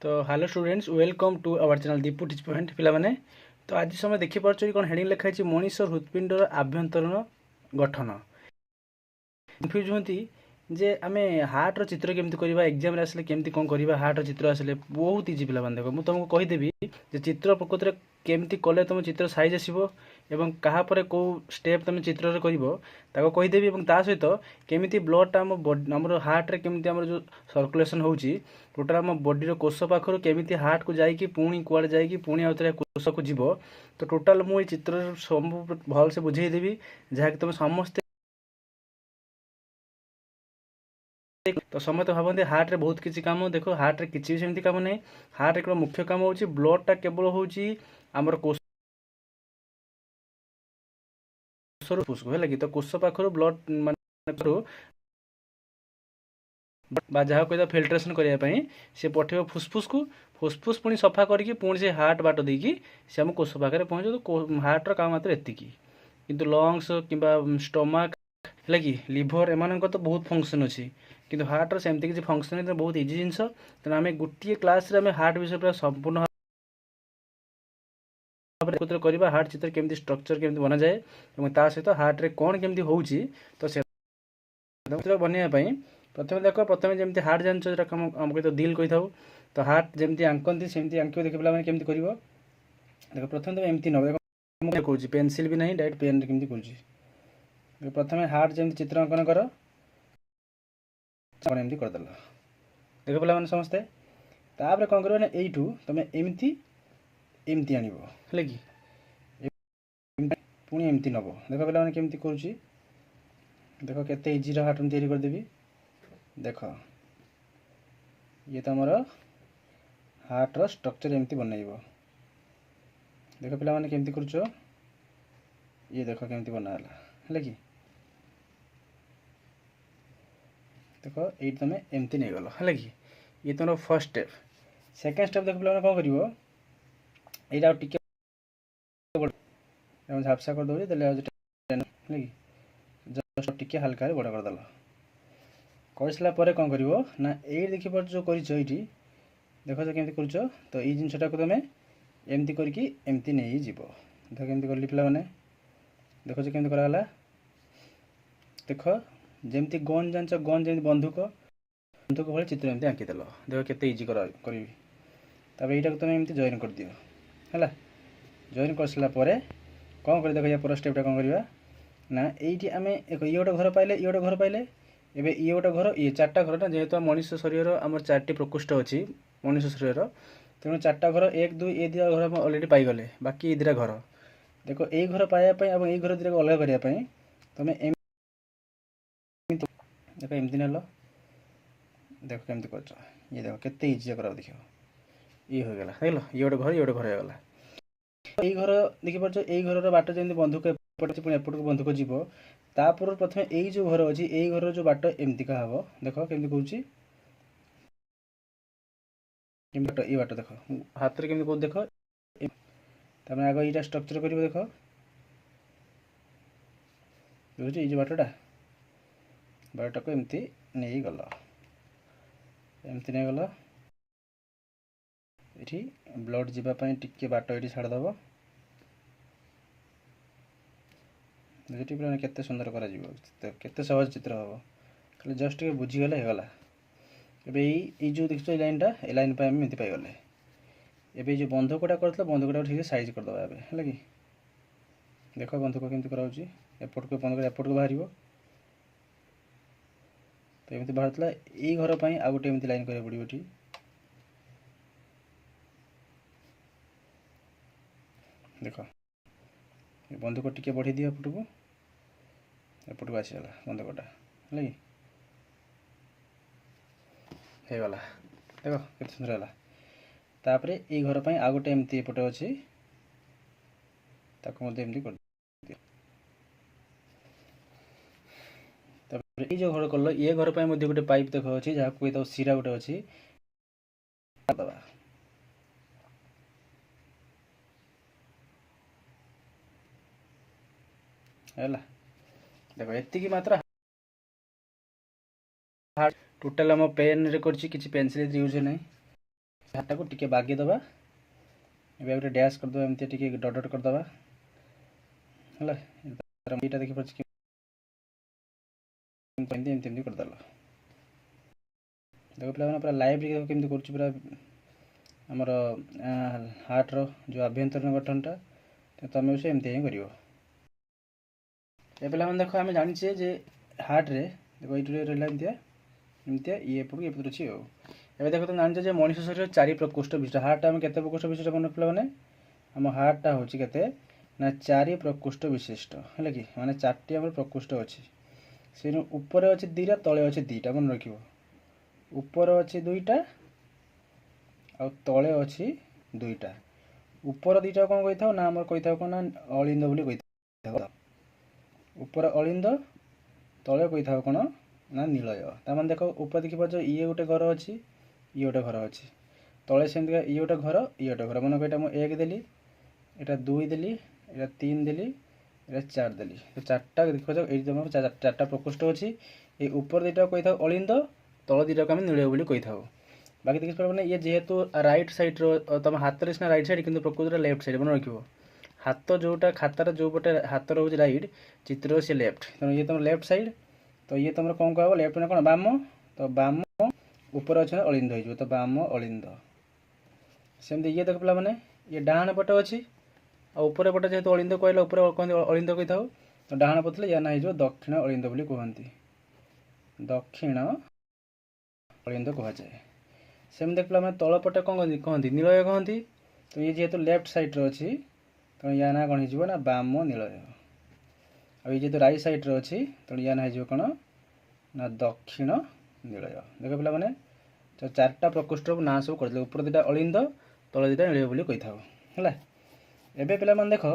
तो hello students welcome to our channel Deepu teach point पिलामाने। तो आज समय देखिपार कौन हेडिंग लिखाई है मनीष हृत्पिंडर आभ्यंतरण गठन कन्फ्यूज होती जे आम हार्टर चित्र केमती करवा एग्जाम आसले केमती कौन करवा हार्टर चित्र आसले बहुत इजी पिला देख मुझे तुमको कहीदेवी जे चित्र प्रकृत में केमती कले तुम चित्र साइज आसो एवं कहापर कौ स्टेप तुम चित्र कर कहीदेवी ता सहित केमी ब्लडटा आम हार्ट्रे केमी आम जो सर्कुलेसन हो टोटाल आम बॉडी कोष पाखर केमी हार्ट को जाकि पुणी कुआड़े जाकि पुणी आउ थे कोष को जीव तो टोटाल मुझे चित्र सब भलसे बुझेदेवी जहाँकि तुम समस्ते तो समस्त भावते हार्ट रे बहुत किसी काम देखो हार्ट रे किसी भी सेमती काम नहीं हार्ट एक मुख्य काम होची ब्लडटा केवल होची आमर कोष फुसफुस को है कि तो कोष पाखर ब्लड माने जहाँ कह फिल्ट्रेसन करने से पठेब फुसफुस को फुसफुस पुणी सफा करके पुणी से हार्ट बाट देकी से आम कोष पाखे पहुँचे तो हार्टर काम मात्र एतिकी किंतु लंग्स कि स्टोमाक है कि लिभर एम तो बहुत फंक्शन अच्छी किंतु हार्टर सेमती किसी फंक्शन नहीं बहुत इजी जिनस तेना आम गोटे क्लास हार्ट विषय पूरा संपूर्ण करवा हार्ट चित्र केमती स्ट्रक्चर केमती बना जाए और ता सहित हार्ट रे कौन केमती होउची तो से बनवाई प्रथम देख प्रथम जमी हार्ट जान आमको तो दिल कही था तो हार्ट जमी आंकती सेमती आंक देख पे केमती कर देख प्रथम देख एमती नब देख कौन पेनसिल भी नहीं डायरेक्ट पेन केमती कर प्रथम हार्ट जमी चित्र अंकन कर एमती करदेल देख पे समस्ते तापर कौन कर यू तुम एमती एमती आण है कि पुणी एमती नब देख पे केमती करुच्ची देख केते इजी हार्ट तैयारी करदेवी देख ये तो आमर हार्टर स्ट्रक्चर एमती बनइब देख पे केमती करुच ये देख केमती बनाला है कि देख ये तुम एमती नहीं गल है कि ये तुम फर्स्ट स्टेप सेकेंड स्टेप देख पे कौन कर यहाँ टे झापसा कर दे जस्ट टिके हल्का बड़ करदेल कर सारा कौन कर ना ये देखिए जो कर देख केमती कर तो ये जिनटा को तुम एमती करके एमती नहीं जीव देख केमती कर पे देख केमती कराला देख जमती गन जान गन जमी बंदूक बंदूक भाई चित्र एमती आंकीदेल देख केते इजी करी यहाँ तुम एमती जॉइन कर दियो है जॉइन कर सारापर कौन कर देख या पूरा स्टेपटा कौन करवा ना ये आम ये गोटे घर पाइले ये गोटे घर पाइले एबे ये गोटे घर ये चार्टा घर ना जेहेतु मनुष्य शरीर आम 4टी प्रकोष्ठ अच्छी मनुष्य शरीर तेणु 4टा घर 1 2 ये 2 घर अलरेडी पाईगले बाकी ये 2टा घर देख ये घर पाइबापी और ये घर 2टा को अलग करने तुम देख एमती नेल देख केमती कर ये देख केते इजी कर देख ये होगला देख ये गोटे घर ये गोटे घर होगला ये घर देखिपार ये घर बाट जमी बंधुक पुणी एपटू बंधुक जीव तापर प्रथम यही जो घर अच्छी यही घर जो बाट एमतीका हम देख केमती कौच ये बाट देख हाथ में केमती कौन देख तमें आग यहाँ स्ट्रक्चर कर देख बुझे ये बाटा बाटा को एमती नहीं गल एमती नहीं गल ये ब्लड जीवाई टिके बाट ये छाड़देव बुझे पे केते सुंदर करा केते सहज चित्र हम खाली जस्ट टे बुझीगले होगला ये जो देख लाइनटा ये लाइन पर एमती पाईगले एबे जो बंधुकटा कर बंधुकटा ठीक साइज करदे है कि देख बंधुक केमती कराऊँच एपट को बंधुक एपट को बाहर तो एमती बाहर ये घर पर आउ गोटे एमती लाइन करा पड़ो ये देख बंधुक टिके बढ़ी दिए एपट को आसीगला बंधुकटा है कि गला देख केते सुंदर है तापर ये घर पर आउ गोटे एमती एपटे अच्छी एमती कर ये जो घर कल ये घर पर गोटे पाइप देख अच्छी जहाँ को सीरा गोटे अच्छी है देख एति मात्र टोटाल आम पेन रे कर पेनसिल यूज नहीं हाथ को टिके बागे दबा एबे गोटे डैश कर दबा एमती टिके डट डट कर दबा हला एटा देखि पछ एमती एमती कर दला देखो पे पूरा लाइव देखो केमती करछु पूरा हमर हार्ट रो जो आभ्यंतरीण गठनटा तुम भी एमती ही कर पे देखो आम जानी जे हार्ट रे देखो ये रहा एमती ये पड़ ये अच्छी एवं देखो तुम जानी मनुष्य शरीर 4 प्रकोष्ठ विशिष्ट हार्ट आम के प्रकोष्ठ विशिष्ट मन पे आम हार्टा हूँ के ना 4 प्रकोष्ठ विशिष्ट है कि माने 4टी आम प्रकोष्ठ अच्छी से ऊपर अच्छे 2टा तले अच्छे 2टा मन रख ऊपर अच्छे 2टा आ तले अच्छी 2टा ऊपर 2टा कौन कही था ना आम कही था कौन ना अलिंद बोली कही ऊपर अलिंद तले कही था कौन ना नीलय तार देख ऊपर देखी पाच ये गोटे घर अच्छी ये गोटे घर अच्छी तले सेमती ये गोटे घर ये गोटे घर मन को मुझे 1 देली यहाँ 2 देली यहाँ 3 देली यहाँ 4 देली तो 4टा देख ये तुम 4टा प्रकोष्ठ अच्छी ये ऊपर 2टा कही था अलिंद तल 2टा को आम नीलय बोली कही था बाकी देखी पारे ये जेहेतु राइट साइड तुम हाथ में सीना राइट साइड कि प्रकृति लेफ्ट साइड मन रख हाथ जोटा खातार जो पटे हाथ रोज राइट चित्र से लेफ्ट तेनाली ये तुम लेफ्ट साइड तो ये तुम कौन कह लेफ्ट में कौन बाम तो बाम ऊपर अच्छे अलिंद हो तो बाम अलिंद सेमती ये देख पे ये डाहाण पट अच्छी ऊपर पटे जेहतु अलिंद कहला ऊपर कहते अलिंद कही था तो डाहाण पटे या ना हो दक्षिण अलिंद बोली कहती दक्षिण अलिंद कह जाए सेम देख पे तल पटे कौन कहती नीलय कहती तो ये जेहतु लेफ्ट साइड अच्छी तो या ना कौन हो ना बाम नीलय आ ये जेहतु राइट साइड अच्छी तो या ना हो कौन ना दक्षिण नीलय देख पे तो 4टा प्रकोष्ठ ना सब कर ऊपर 2टा अलिंद तले 2टा नीलय बोली कही था है एबे पे देख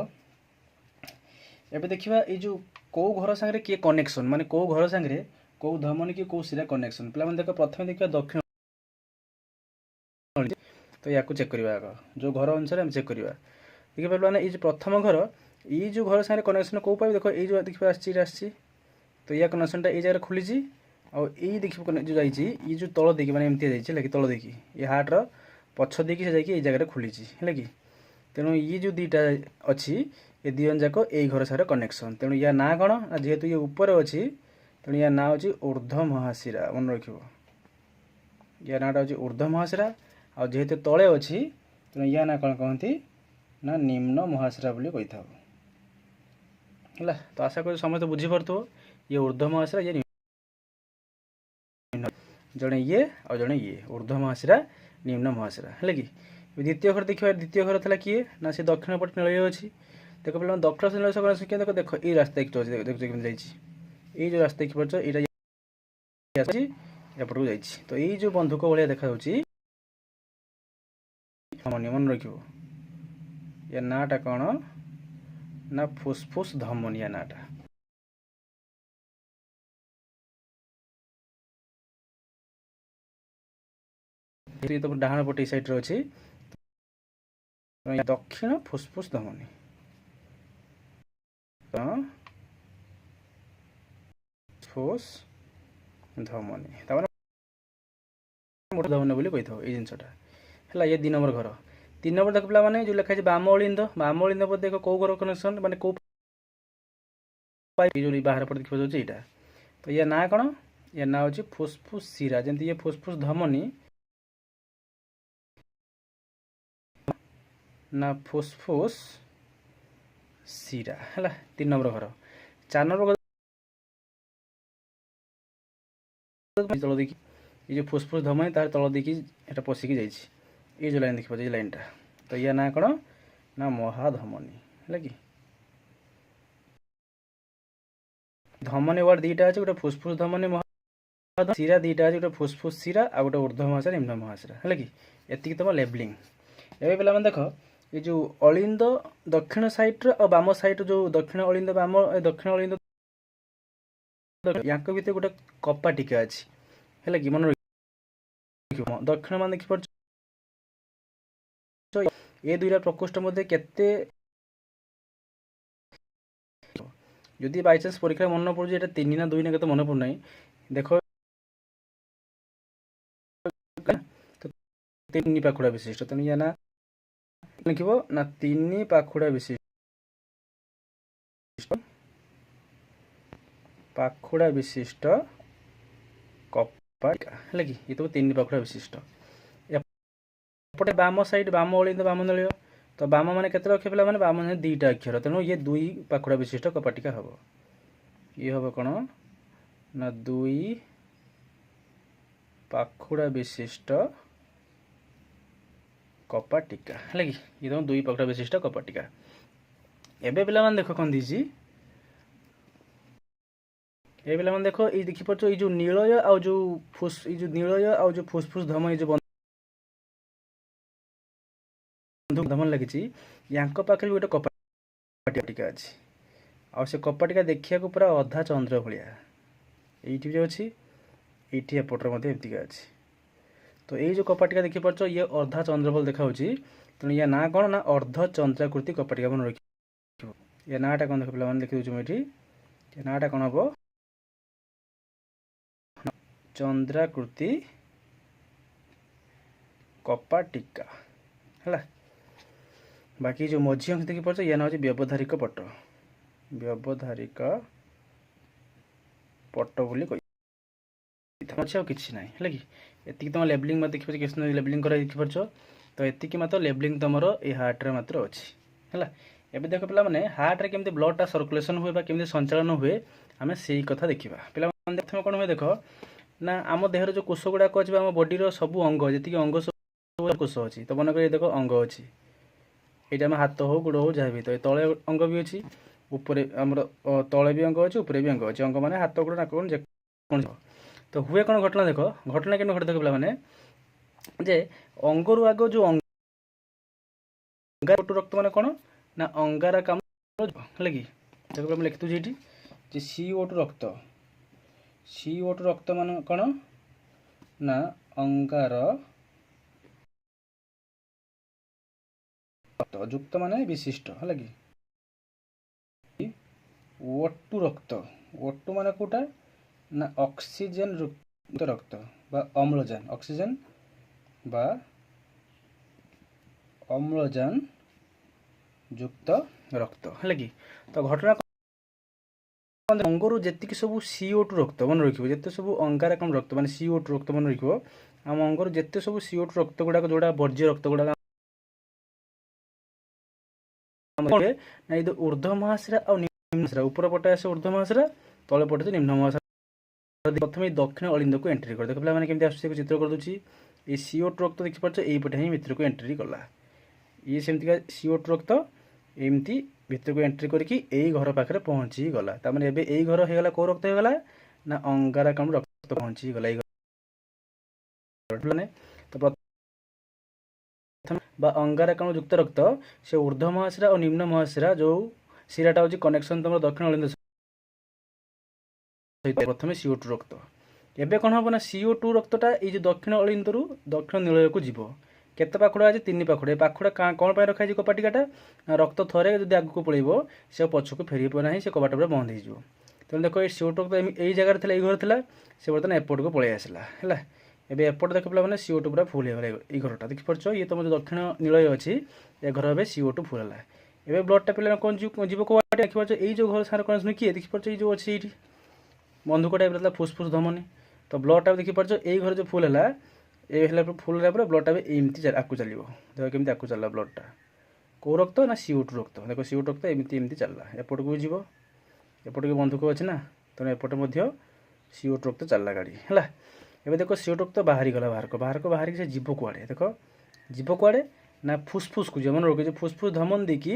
एबे देखा ये जो कौ घर सांगे किए कनेक्शन माने कौ घर सांगे कौ धमनी कि कौ सिरा कनेक्शन पे देख प्रथम देखा दक्षिण तो या चेक करवा जो घर अनुसार आम चेक करवा देखिए पे ये प्रथम घर ये जो घर सांगे कनेक्शन कौ पाइब देख ये देखिए आसी तो या कनेक्शनटा ये जगह खोली और ये देखिए जो जाइए ये जो तल देखिए मैंने एमती जाइए तल देखिए ये हार्टर पछ देखिए से जाकि जगह खोली है कि तेणु ये जो 2टा अच्छी ये 2 जाक यही घर सारे कनेक्शन तेणु या ना कौन जेहेतु ये ऊपर अच्छी तेणु या ना हूँ ऊर्ध्व महाशिरा मन रख या नाटा हूँ ऊर्ध्व महाशिरा आ जेहेतु तले अच्छी तेणु या ना कौन कहती ना निम्न महाशिरा बोली कही था है तो आशा कर समस्त बुझीपार ये ऊर्ध्व महाशिरा ये जड़े ये और जड़े ये ऊर्ध्व महाशिरा निम्न महाशिरा है कि द्वितीय घर देखिए द्वितीय घर था किए ना से दक्षिण पट नीलय अच्छी देख पे दक्षिण नीलय सक देख देख ये रास्ता एक ये जो रास्ता देखी पार्छ ये एपट को जाइए तो ये जो बंधुक भाया देखा मन रख या नाटा कौन ना फुसफुस धमनी या नाटा तो डाहाण पटे साइड अच्छी दक्षिण फुसफुस धमनी फुस धमनी धमनी बोली कही था ये जिनटा है ये 2 नंबर घर 3 नंबर देख पे जो लिखाई बाम अलिंद पर देख कौ घर कनेक्शन माने कौ जो बाहर पटे देखा यहाँ तो या ना कौन या ना हूँ फुसफुस शिरा जमी ये फुसफुस धमनी ना फुसफुस शिरा है 3 नंबर घर 4 नंबर तल देखी ये जो फुसफुस धमनी तार तल देखी एटा पशिकी जाइए ये जो लाइन देखिए लाइनटा तो या ना कौन ना महाधमनी है कि धमनी वार्ड 2टा अच्छे गोटे फुसफुस धमनी महा शिरा 2टा अच्छे गोटे फुसफुस शिरा आ गोटे ऊर्ध्व महाशिरा निम्न महाशिरा है कि एति तुम लेबलिंग एवं पे देख ये जो अलिंद दक्षिण साइड और बाम साइड जो दक्षिण अलिंद बाम दक्षिण अलिंद या भीतर गोटे कपा टिका अच्छी है कि मन दक्षिण मान देखी पार्छ ये 2टा प्रकोष्ठ मध्य केते जदि बाय चांस परीक्षा मन पड़े ये 3 ना 2 ना के मन पड़ना देख ତିନି ପାଖୁଡ଼ା ବିଶିଷ୍ଟ। ତେଣୁ ୟା ନା ଲେଖିବ ନା ତିନି ପାଖୁଡ଼ା ବିଶିଷ୍ଟ କପା ଟିକା ହେଲା କି ଏ ତ ତିନି ପାଖୁଡ଼ା ବିଶିଷ୍ଟ। ଏପଟେ ବାମ ସାଇଡ୍ ବାମ ଅଳିନ୍ଦ ବାମ ନଳୀୟ ତ ବାମ ମାନେ କେତେ ଅକ୍ଷର ପିଲାମାନେ ବାମ ମାନେ ଦୁଇଟା ଅକ୍ଷର ତେଣୁ ଇଏ ଦୁଇ ପାଖୁଡ଼ା ବିଶିଷ୍ଟ କପା ଟିକା ହବ। ଇଏ ହବ କ'ଣ ନା ଦୁଇ ପାଖୁଡ଼ା ବିଶିଷ୍ଟ କପା ଟିକା ହେଲା କି ଇଏ ତମ ଦୁଇ ପାଖୁଡ଼ା ବିଶିଷ୍ଟ କପା ଟିକା। ଏବେ ପିଲାମାନେ ଦେଖ କ'ଣ ଦେଇଛି ଏ ପିଲାମାନେ ଦେଖ ଏଇ ଦେଖିପାରୁଛ ଏଇ ଯୋଉ ନୀଳୟ ଆଉ ଯୋଉ ଏଇ ଯୋଉ ନୀଳୟ ଆଉ ଯୋଉ ଫୁସଫୁସ ଧମ ଏଇ ଯୋଉ ଧମନ ଲାଗିଛି ୟାଙ୍କ ପାଖରେ ବି ଗୋଟେ କପା ଟିକା ଅଛି ଆଉ ସେ କପା ଟିକା ଦେଖିବାକୁ ପୁରା ଅଧା ଚନ୍ଦ୍ର ଭଳିଆ ଏଇଠି ବି ଅଛି ଏଇଠି ଏପଟରେ ମଧ୍ୟ ଏମିତିକା ଅଛି। ତ ଏଇ ଯୋଉ କପା ଟିକା ଦେଖିପାରୁଛ ଇଏ ଅଧା ଚନ୍ଦ୍ର ଭଳି ଦେଖାଯାଉଛି ତେଣୁ ୟା ନାଁ କ'ଣ ନା ଅର୍ଦ୍ଧ ଚନ୍ଦ୍ରାକୃତି କପା ଟିକା ମନେ ରଖିବ। ୟା ନାଁଟା କ'ଣ ଦେଖ ପିଲାମାନେ ଲେଖିଦେଉଛି ମୁଁ ଏଠି ଏ ନାଁଟା କ'ଣ ହବ ଚନ୍ଦ୍ରାକୃତି କପା ଟିକା ହେଲା। ବାକି जो मझी अंश देखिपार या ना हूँ व्यवधारिक पट व्यवधारिक पट बोली अच्छे आ कि ना है कि ये तुम लेबलिंग देखिए किस लेबलिंग कर देखिपार तो ये मात्र लेबलिंग तुम ये हार्ट रे मात्र अच्छी है। एवं देख पे हार्ट रे केमती ब्लडटा सर्कुलेसन हुए केमती संचालन हुए आम से कथा देखा पे कौन हुए देख ना आम देहर जो कोष गुड़ाक अच्छे आम बॉडीर सब अंग जी अंग सब कोष अच्छी तो मन कर देख अंग अच्छी ये आम हाथ हो गोड़ हो जहाँ भी तो तले अंग भी अच्छी उपरे आमर तले भी अंग अच्छी उपरे भी अंग अच्छी अंग मैंने हाथ गोड़ नाक कौन तो हुए कौन घटना देख घटना के घटे देख पे जे अंगरू आग जो अंगार रक्त मान कौन ना अंगार काम है कि देख लिखी दूसरी ये CO2 रक्त मान कौन ना अंगार युक्त माने विशिष्ट है कि O2 रक्त O2 माने कोटा ना ऑक्सीजन युक्त रक्त बा अम्लजान ऑक्सीजन बा अम्लजान युक्त रक्त है कि तो घटना अंगरू जी सब CO2 रक्त मन रखिए जिते सब अंगारकाम रक्त माने CO2 रक्त मन रखिए आम अंगरू जिते सब CO2 रक्त गुड़ाक जोड़ा वर्ज्य रक्त गुड़ाक ऊर्ध्व महाशिरा और निम्न महाशिरा ऊपर पटे आसे ऊर्ध्व महाशिरा तले पटे निम्न महाशिरा प्रथम दक्षिण अलिंद को एंट्री कर देख पे केमती आस चित्र कर दूसरी ये CO2 रक्त देखिपार यहीपटे ही भितर को एंट्री कला ये सेमती CO2 रक्त एमती भितर को एंट्री करके घर पाखे पहुँची गला तार एबे यही घर हो गला कौ रक्त हो गला ना अंगारकाम रक्त पहुँची गला तो बा अंगारकाम युक्त रक्त से ऊर्ध्व महाशिरा और निम्न महाशिरा जो शिराटा हूँ कनेक्शन तुम दक्षिण अलिंद प्रथम CO2 रक्त एवं कौन हम ना CO2 रक्तटा ये दक्षिण अलिंदरू दक्षिण नीलय को जीव केते पाखुड़ा आज तीन पाखुड़ा पाखुड़ा कौन रखा कपा टीकाटा रक्त थरे जब आगे को पड़े से पछक फेर ना से कपाटा पूरा बंद हो तेणु देख ये CO2 रक्त यही जगार थी घर था से बर्तमान एपट को पलि आसला है एबे एपट देख पे CO2 पूरा फुल हो गला घरटा देखिपार ये तुम जो दक्षिण नीलय अच्छी ये घर ए CO2 फुल है एवं ब्लडटा पे कौन जीव कौट देखिपार यही जो घर सारे कनेक्शन किए देखिपार जो अच्छी ये बंधुक टाइप फुसफुस धमनी तो ब्लडटा देखिपार यही घर जो फुल है ये फुल है ब्लडटा भी एमती आकू चलो देख केमती आकू चलला ब्लडटा कौ रक्त ना CO2 रक्त देख CO2 रक्त एमती एमती चलला एपट को जीव एपट के बंधुक अच्छे ना तेणु एपटे CO2 रक्त चलला गाड़ी है एवं देख CO2 रक्त बाहरी गला बाहर को बाहर से जीव कुआड़े देख जीव कुआड़े ना फुसफुस को जीव मन रोके फुसफुस धमन देकी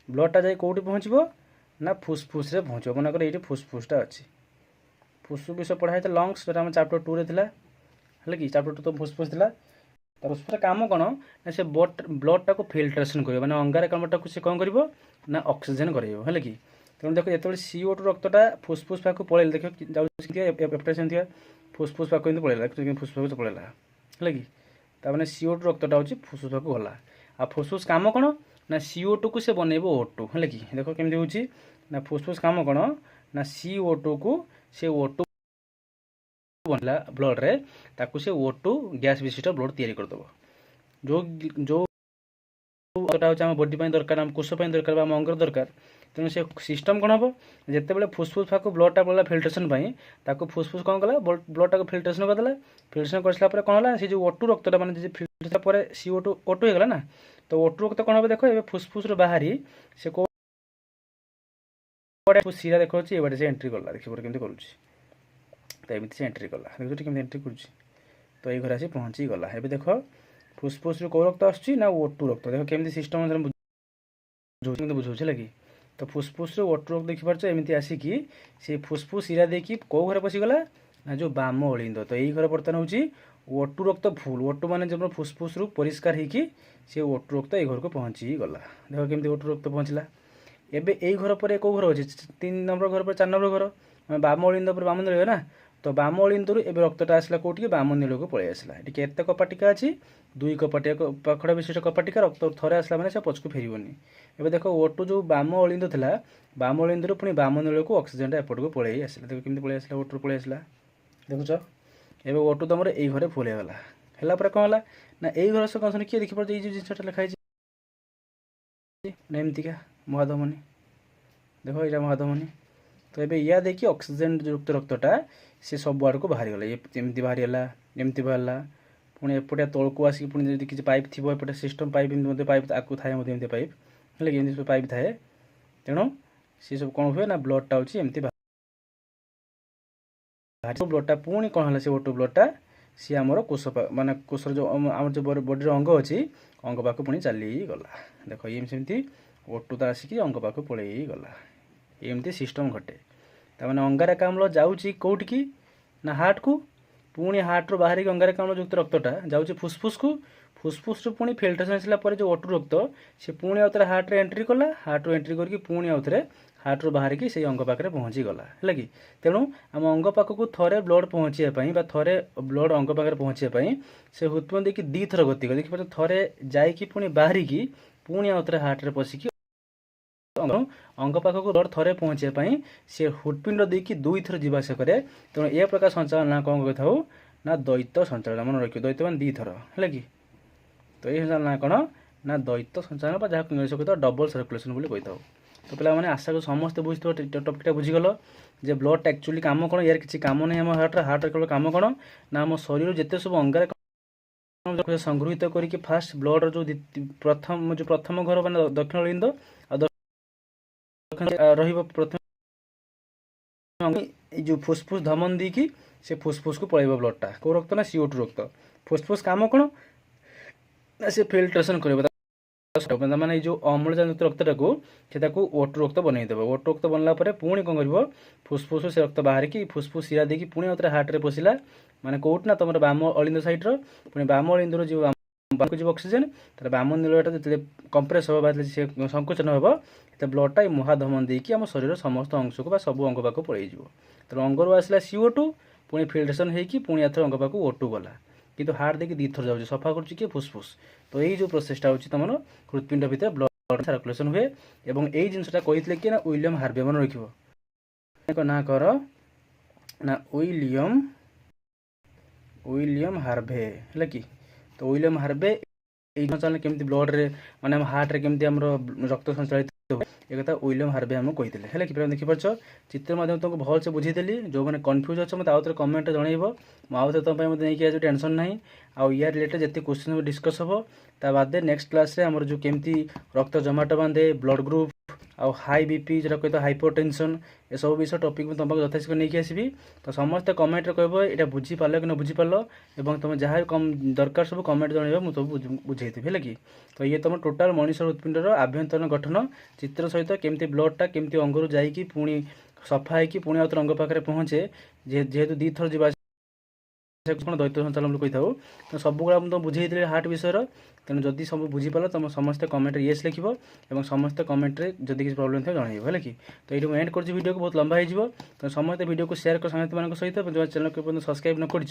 ब्लडटा जाए कौटी पहुँचब ना फुसफुस रे पहुँचब मनकर ये फुसफुसटा अच्छी फुसफुस विषय पढ़ाई था लंग्स जो आम चैप्टर 2 रे थिला है कि चैप्टर 2 तो फुसफुस थिला तो फुसफुस काम कौन ना से ब्लडटा को फिल्ट्रेशन कर माने अंगारकामटा को से कौन कर ना ऑक्सीजन कर है कि तेणु देख जो CO2 रक्तटा फुसफुस पाक पड़े देख जाए फुसफुस पाक पड़ेगा फुसफुस पड़ेगा है कि ताने CO2 रक्तटा हूँ फुसफुस पाक गला आ फुसफुस काम कौन ना CO2 को से बनइब O2 है कि देख केमती हूँ ना फुसफुस काम कौन ना CO2 को से O2 बनला ब्लड रे ताकू से O2 गैस विशिष्ट ब्लड तैयारी करदेव जो जो होता आम बॉडी दरकार आम कोष दरकार आम अंगर दरकार तेणु से सिस्टम कौन हम जिते फुसफुस पाक ब्लडटा पड़ा फिल्ट्रेसन फुसफुस कौन कला ब्लडटा फिल्ट्रेसन करदेला फिल्ट्रेसन कर सारापर कौन है से जो ओटू रक्तटा मैंने फिल्ट्रेसन पर CO2 ओटू होगा ना तो ओटू रक्त कौन हम देख ए फुसफुस बाहरी से कौ सीरा देखा ये बाटे से एंट्री कला देखिए केमती करुँच तो एमती से एंट्री कला देखिए केमती एंट्री कर तो ये घर आसी पहुँची गला ए देख फुसफुस कौ रक्त आना ओटू रक्त देख केमती सिस्टम बुझे लगे तो फुसफुस ओटू रक्त देखिपार एमती आसिकी से फुसफुस सीरा देखी कौ घर पशिगला ना जो बाम अलिंद तो यही घर बर्तमान हूँ ओटू रक्त फुल ओटू मान जब फुसफुस परिष्कार होगी सी ओटू रक्त ये घर को पहुँची गला देख केमती ओटू रक्त पहुँचला एबे यही घर पर कौ घर अच्छे 3 नंबर घर पर 4 नंबर घर बाम अलिंद पर बाम नील ना तो बाम अलिंदरू ए रक्तटा आसला कौटी बाम नील को पलि आसला ये एत कपाटिका अच्छी 2 कपाटिया पाखड़ा विशिष्ट कपाटिका रक्त थरे आसला मैंने से पछकू फेरबनी एबे देख ओटू जो बाम अलिंद था बाम अलिंदरू पुणी बाम नील को ऑक्सीजन एपट को पलि आसला देख केमती पलि आसला ओटू पलि आसला देखुच एबे ओटू तुम यही घरे फुल होगा है कौन है ना यही घर से कौन किए देखिए ये जिनसा लिखाई एमतीका महाधमनी देख यहाँ महाधमनी तो ये या देखिए ऑक्सीजन युक्त रक्तटा सी सब आड़ को बाहरी गला ये एमती बाहरीगला एमती बाहर पुणी एपटे तौक आसिक पुणी किसी पाइप थी एपटे सिस्टम पाइप पाइप आगे थाए पाइप है पाइप थाए तेणु सी सब कौन हुए ना ब्लडटा हूँ एमती ब्लडटा पुणी कौन है से ओटू ब्लडटा सी आमर कोष माने कोषर जो आम जो बॉडी अंग अच्छी अंग पाक पुणी चली गला देख ये सेमती ओटू तो आसिक अंग पाक पलि गला एमती सिस्टम घटे तमाने अंगारकाम्ल जाऊँगी कौटिकी ना हार्ट को पुणी हार्ट रू बाहर अंगारकाम्ल युक्त रक्तटा जाऊँगी फुसफुस को फुसफुस रू पुणी फिल्ट्रेसन आसला जो ओटू रक्त से पुणी आउ थे हार्ट रे एंट्री कला हार्ट रू एंट्री करके पुणी आउ थे हार्ट रू बाहर की अंग पाखे पहुँची गला है कि तेणु आम अंग पाखक थे ब्लड पहुँचापी थे ब्लड अंग पाखे पहुँचापी से हृत्पिंड देखिए 2 थर गति कर देखिए थे जाकि पुणी बाहर की पुणी आउ थे हार्ट रे पशिकी अंग पाखक ब्लड थे पहुँचापी से हृत्पिंड देखिए 2 थर जीवास कै तेणु ए प्रकार संचालन ना कौन कही था ना द्वैत संचालन मन रखिए द्वैत मान 2 थर है कि तो ये संचालन ना कौन ना द्वैत संचालन जहाँ इंग्लिश कही डबल सर्कुलेसन बोली कही था तो पे आशा को समस्त बुझे टपिकटा बुझीगल जे ब्लड एक्चुअली काम कौन यार किसी काम नहीं आम हार्ट केवल काम कौन ना आम शरीर जिते सब अंगार संगृहित करके फास्ट ब्लड जो प्रथम घर मैंने दक्षिण अलिंद प्रथम जो फुसफुस धमन दी की से फुसफुस को पलैब ब्लडटा कौ रक्त ना CO2 रक्त फुसफुस काम कौन ना से फिल्ट्रेसन कर माने जो अम्लजान रक्तटा को ओटू रक्त बनईदेव ओटू रक्त बनला पुणी कौन कर फुसफुस से रक्त बाहर की फुसफुस सीरा देखिए पुणी आउे हार्ट रे पशिला माने कौट ना तुम बाम अलिंद सैड्र पुणी बाम अलिंदर जो जो ऑक्सीजन तर बाम नीलटा जो कंप्रेस हम से संकुचन हम तो ब्लडटा महाधमन देकी आम शरीर समस्त अंश को सब अंग पाक पलि तो अंगर आसला CO2 पुणी फिल्ट्रेसन होगी पुणी आथर अंग पाक ओटू गला किंतु हार्ट देखिए 2 थर जाऊँगी सफा कर किए फुसफुस तो यही जो प्रोसेसटा हूँ तुम हृत्पिंड भितर ब्लड सर्कुलेसन हुए और यही जिनसा कही कि ना विलियम हार्वे मन रख ना कर ना विलियम हार्वे है कि तो विलियम हार्वे संचालन केमती ब्लड रे माने हार्ट रे केमती हमर रक्त संचालित एक कथा विलियम हार्वे हम कही है कि देखिपार चित्र माध्यम तुमको भल से बुझेदेली जो मैंने कन्फ्यूज अच्छे मतलब आउे कमेंट जनइब मुझे तुम नहीं टेंशन ना आउ या रिलेटेड जिते क्वेश्चन डिस्कस हम ता बाद नेक्स्ट क्लास रे हमर जो केमती रक्त जमाट बांधे ब्लड ग्रुप आउ हाई बीपी जो कही हाइपरटेंशन ये सब विषय टॉपिक में तुमको यथेष नहीं आसबि तो समस्त कमेंट कह ये बुझीपार कि न बुझीपार और तुम जहाँ कम दरकार सब कमेंट जनइब मुझे सब बुझेदेवी है कि तो ये तुम टोटाल मनीष हृत्पिंडर आभ्यंतरण गठन चित्र सहित केमती ब्लडटा केमती अंगरू जाकि पुणी सफा होगी पुणी आउे अंग पाखे पहुँचे जेहेतु 2 थर जीवा कौन द्वैत संचालन कही था तो सबुला तुम बुझे हार्ट विषय तेणु जदि सब बुझीपार तुम समस्त कमेंट येस लिख और समस्त कमेंट जदि किसी प्रोब्लेम थी जनइब है कि तो ये एंड कर वीडियो को बहुत लंबा हो तो समस्त वीडियो को शेयर कर संगति सहित जो चैनल को सब्सक्राइब न कर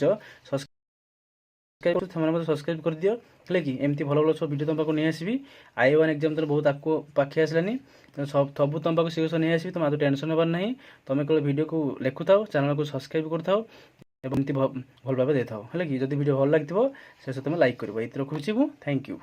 सब्सक्राइब कर दियो है कि एमती भल भल सब वीडियो तुम पाक नहीं आसबि I1 एग्जाम तो बहुत आगे पाखे आसलानी तो सब तुम पाक शीघ्र नहीं आसबि तुम आज टेंशन होबार नहीं तुम केवल वीडियो को लिखु था चैनल को सब्सक्राइब कर ଏବଂ ଏମିତି ଭଲ ଭାବେ ଦେଇଥାଉ ହେଲା କି। ଯଦି ଭିଡ଼ିଓ ଭଲ ଲାଗିଥିବ ଶେଷ ତୁମେ ଲାଇକ୍ କରିବ। ଏଇଠି ରଖୁଛି ମୁଁ, ଥ୍ୟାଙ୍କ ୟୁ।